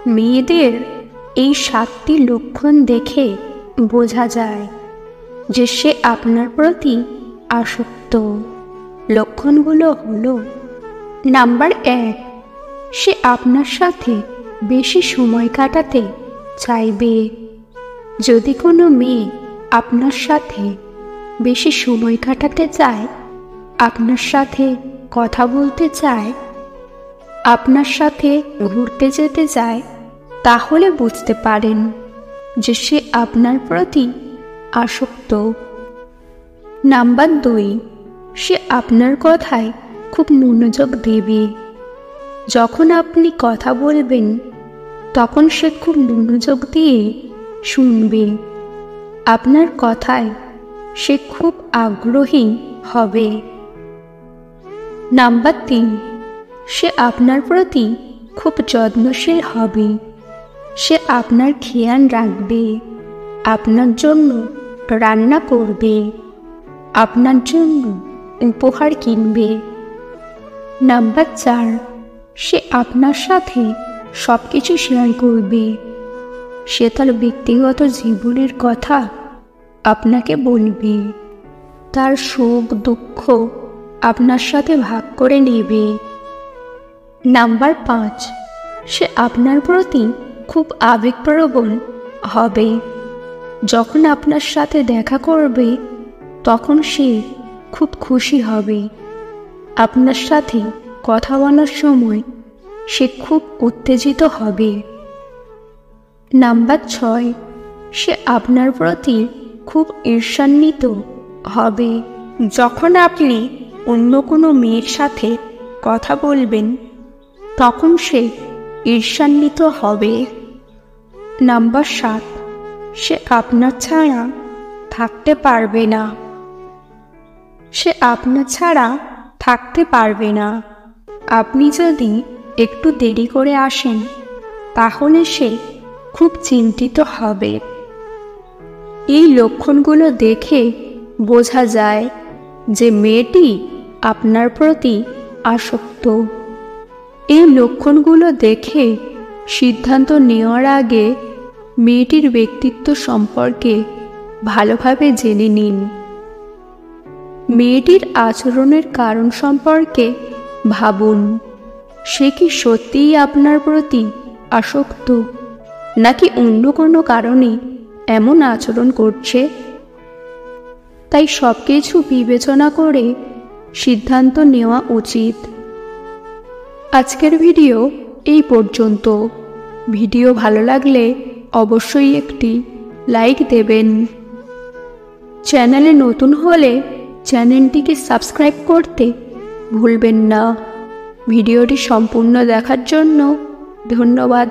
মেয়েদের এই 7টি লক্ষণ দেখে বোঝা যায় যে সে আপনার প্রতি আসক্ত। লক্ষণগুলো হলো: নাম্বার 1, সে আপনার সাথে বেশি সময় কাটাতে চাইবে। যদি কোনো মেয়ে আপনার সাথে বেশি সময় কাটাতে চায়, আপনার সাথে কথা বলতে চায়, আপনার সাথে ঘুরতে যেতে চায়, তাহলে বুঝতে পারেন যে সে আপনার প্রতি আসক্ত। নাম্বার 2, সে আপনার কথায় খুব মনোযোগ দেবে। যখন আপনি কথা বলবেন তখন সে খুব মনোযোগ দিয়ে শুনবে। আপনার কথায় সে খুব আগ্রহী হবে। নাম্বার 3, সে আপনার প্রতি খুব যত্নশীল হবে। সে আপনার খেয়াল রাখবে, আপনার জন্য রান্না করবে, আপনার জন্য উপহার কিনবে। নাম্বার 4, সে আপনার সাথে সব কিছু শেয়ার করবে। সে তার ব্যক্তিগত জীবনের কথা আপনাকে বলবে, তার সুখ দুঃখ আপনার সাথে ভাগ করে নেবে। নাম্বার 5, সে আপনার প্রতি খুব আবেগপ্রবণ হবে। যখন আপনার সাথে দেখা করবে তখন সে খুব খুশি হবে। আপনার সাথে কথা বলার সময় সে খুব উত্তেজিত হবে। নাম্বার 6, সে আপনার প্রতি খুব ঈর্ষান্বিত হবে। যখন আপনি অন্য কোনো মেয়ের সাথে কথা বলবেন তখন সে ঈর্ষান্বিত হবে। নাম্বার 7, সে আপনার ছাড়া থাকতে পারবে না। সে আপনার ছাড়া থাকতে পারবে না। আপনি যদি একটু দেরি করে আসেন তাহলে সে খুব চিন্তিত হবে। এই লক্ষণগুলো দেখে বোঝা যায় যে মেয়েটি আপনার প্রতি আসক্ত। এই লক্ষণগুলো দেখে সিদ্ধান্ত নেওয়ার আগে মেয়েটির ব্যক্তিত্ব সম্পর্কে ভালোভাবে জেনে নিন। মেয়েটির আচরণের কারণ সম্পর্কে ভাবুন। সে কি সত্যিই আপনার প্রতি আসক্ত, নাকি অন্য কোনো কারণে এমন আচরণ করছে? তাই সব কিছু বিবেচনা করে সিদ্ধান্ত নেওয়া উচিত। আজকের ভিডিও এই পর্যন্ত। ভিডিও ভালো লাগলে অবশ্যই একটি লাইক দেবেন। চ্যানেলে নতুন হলে চ্যানেলটিকে সাবস্ক্রাইব করতে ভুলবেন না। ভিডিওটি সম্পূর্ণ দেখার জন্য ধন্যবাদ।